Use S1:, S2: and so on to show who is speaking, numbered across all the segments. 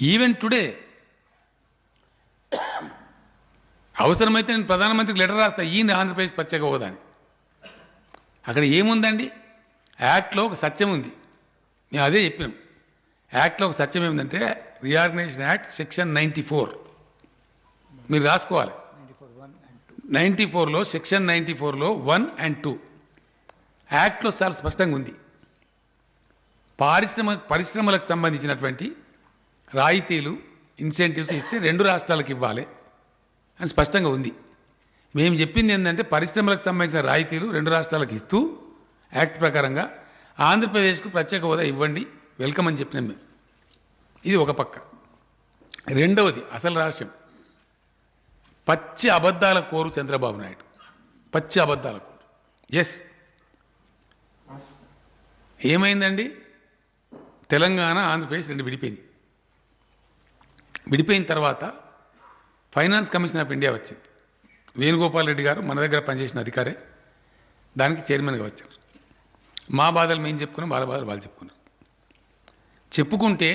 S1: Even today అవసరమైతే నేను ప్రధానమంత్రికి లెటర్ రాస్తా ఈ ఆంధ్రప్రదేశ్ ప్రత్యేక హోదా అని. అక్కడ ఏముందండి? యాక్ట్లో ఒక సత్యం ఉంది. మేము అదే చెప్పినాం. యాక్ట్లో ఒక సత్యం ఏముందంటే రీఆర్గనైజేషన్ యాక్ట్ సెక్షన్ 94 మీరు రాసుకోవాలి. 94లో సెక్షన్ 94లో 1 and 2 యాక్ట్లో చాలా స్పష్టంగా ఉంది. పరిశ్రమలకు సంబంధించినటువంటి రాయితీలు ఇన్సెంటివ్స్ ఇస్తే 2 రాష్ట్రాలకు ఇవ్వాలి అని స్పష్టంగా ఉంది. మేము చెప్పింది ఏంటంటే పరిశ్రమలకు సంబంధించిన రాయితీలు 2 రాష్ట్రాలకు ఇస్తూ యాక్ట్ ప్రకారంగా ఆంధ్రప్రదేశ్కు ప్రత్యేక హోదా ఇవ్వండి, వెల్కమ్ అని చెప్పినాం మేము. ఇది ఒక పక్క. రెండవది అసలు రహస్యం, పచ్చి అబద్ధాల కోరు చంద్రబాబు నాయుడు. పచ్చి అబద్ధాల కోరు. ఎస్, ఏమైందండి? తెలంగాణ ఆంధ్రప్రదేశ్ 2 విడిపోయింది. విడిపోయిన తర్వాత ఫైనాన్స్ కమిషన్ ఆఫ్ ఇండియా వచ్చింది. వేణుగోపాల్ రెడ్డి గారు మన దగ్గర పనిచేసిన అధికారే దానికి చైర్మన్గా వచ్చారు. మా బాధలు మేము చెప్పుకున్నాం, వాళ్ళ బాధలు వాళ్ళు చెప్పుకున్నారు. చెప్పుకుంటే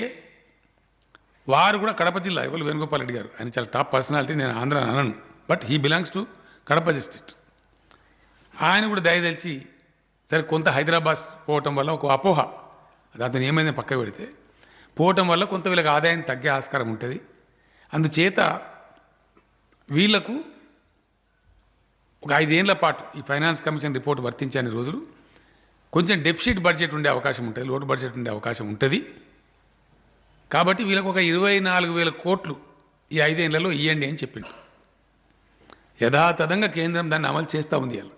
S1: వారు కూడా కడప జిల్లా, ఎవరు వేణుగోపాల్ రెడ్డి గారు, ఆయన చాలా టాప్ పర్సనాలిటీ, నేను ఆంధ్ర అనను, but he belongs to Kadapa district. ఆయన కూడా దయదలిచి సరే కొంత హైదరాబాద్ పోవటం వల్ల ఒక అపోహ, అతను ఏమైంది పక్క పెడితే పోవటం వల్ల కొంత వీళ్ళకి ఆదాయం తగ్గే ఆస్కారం ఉంటుంది, అందుచేత వీళ్లకు ఒక 5 ఏళ్ల పాటు ఈ ఫైనాన్స్ కమిషన్ రిపోర్ట్ వర్తించని రోజులు కొంచెం డెఫిసిట్ బడ్జెట్ ఉండే అవకాశం ఉంటుంది, లోటు బడ్జెట్ ఉండే అవకాశం ఉంటుంది. కాబట్టి వీళ్ళకు ఒక 24,000 కోట్లు ఈ 5 ఏళ్లలో ఇవ్వండి అని చెప్పింది. యథాతథంగా కేంద్రం దాన్ని అమలు చేస్తూ ఉంది. అలా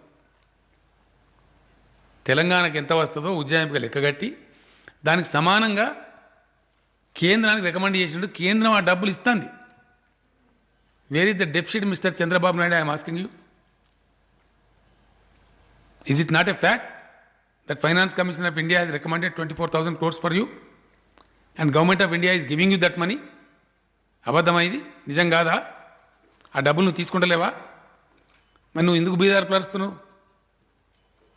S1: తెలంగాణకు ఎంత వస్తుందో ఉజ్జాయింపుగా లెక్కగట్టి దానికి సమానంగా కేంద్రానికి రికమెండ్ చేసినట్టు కేంద్రం ఆ డబ్బులు ఇస్తుంది. Where is the deficit mister Chandrababu Naidu? I'm asking you, is it not a fact that Finance Commission of India has recommended 24,000 crores for you and Government of India is giving you that money? అబద్ధమా ఇది? నిజం కాదా? ఆ డబ్బులు నువ్వు తీసుకుంటలేవా? మరి నువ్వు ఎందుకు బీదారు పరుస్తున్నావు?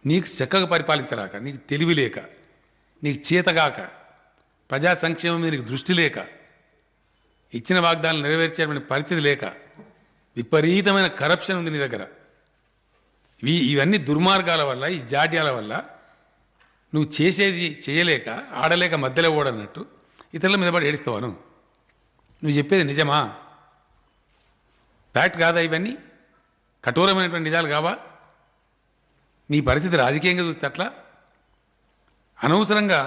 S1: నీకు చక్కగా పరిపాలించలేక, నీకు తెలివి లేక, నీకు చేతగాక, ప్రజా సంక్షేమం మీద నీకు దృష్టి లేక, ఇచ్చిన వాగ్దానాలు నెరవేర్చేటువంటి పరిస్థితి లేక, విపరీతమైన కరప్షన్ ఉంది నీ దగ్గర. ఇవన్నీ దుర్మార్గాల వల్ల, ఈ జాడ్యాల వల్ల నువ్వు చేసేది చేయలేక, ఆడలేక మధ్యలో ఓడన్నట్టు ఇతరుల మీద పడి ఏడుస్తావాను. నువ్వు చెప్పేది నిజమా? ఫ్యాక్ట్ కాదా? ఇవన్నీ కఠోరమైనటువంటి నిజాలు కావా? నీ పరిస్థితి రాజకీయంగా చూస్తే అట్లా అనవసరంగా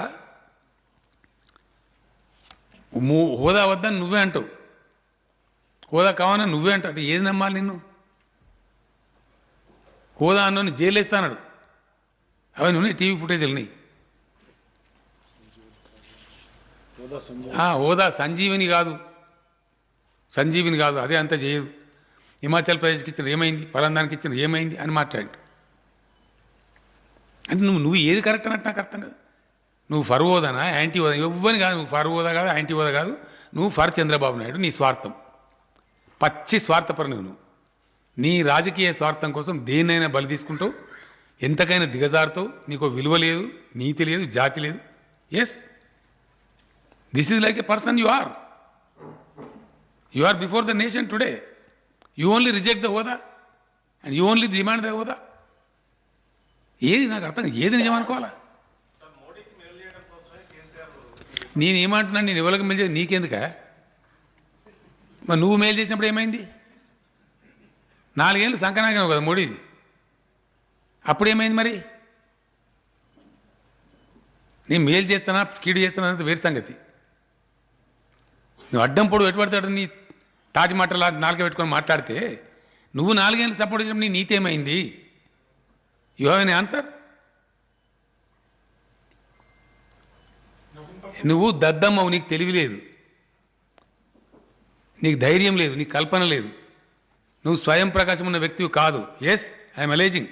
S1: హోదా వద్దని నువ్వే అంటావు, హోదా కావాలని నువ్వే అంటావు. అంటే ఏది నమ్మాలి నిన్ను? హోదా అన్నోని జైలు వేస్తాడు. అవన్నీ ఉన్నాయి, టీవీ ఫుటేజ్లు ఉన్నాయి. హోదా సంజీవిని కాదు, సంజీవిని కాదు, అదే అంత చేయదు. హిమాచల్ ప్రదేశ్కి ఇచ్చిన ఏమైంది, ఫలాందానికి ఇచ్చిన ఏమైంది అని మాట్లాడి. అంటే నువ్వు ఏది కరెక్ట్ అన్నట్టు నాకు అర్థం కదా. నువ్వు ఫర్ హోదానా, యాంటీ హోదా? ఇవ్వని కాదు, నువ్వు ఫర్ హోదా కాదు, యాంటీ హోదా కాదు, నువ్వు ఫర్ చంద్రబాబు నాయుడు. నీ స్వార్థం, పచ్చి స్వార్థపరు నువ్వు. నీ రాజకీయ స్వార్థం కోసం దేన్నైనా బలి తీసుకుంటావు, ఎంతకైనా దిగజారుతావు. నీకు విలువ లేదు, నీతి లేదు, జాతి లేదు. Yes, this is like a person you are. You are before the nation today. You only reject the హోదా and you only demand the హోదా. ఏది నాకు అర్థం, ఏది నిజం అనుకోవాలా? నేనేమంటున్నాను, నేను ఎవరికి మేలు చేసి నీకెందుక? మరి నువ్వు మేలు చేసినప్పుడు ఏమైంది? 4 ఏళ్ళు సంకనాగం కదా మోడీది, అప్పుడేమైంది? మరి నేను మేలు చేస్తానా కీడు చేస్తానా అంత వేరు సంగతి. నువ్వు అడ్డం పొడు ఎటుపడతాడు నీ తాటి మాటలా 4 పెట్టుకొని మాట్లాడితే నువ్వు 4 ఏళ్ళు సపోర్ట్ చేసినప్పుడు నీ నీతి ఏమైంది? You have an answer? నువ్వు దద్దమ్మవు, నీకు తెలివి లేదు, నీకు ధైర్యం లేదు, నీకు కల్పన లేదు, నువ్వు స్వయం ప్రకాశం ఉన్న వ్యక్తివి కాదు. Yes, I'm అలేజింగ్.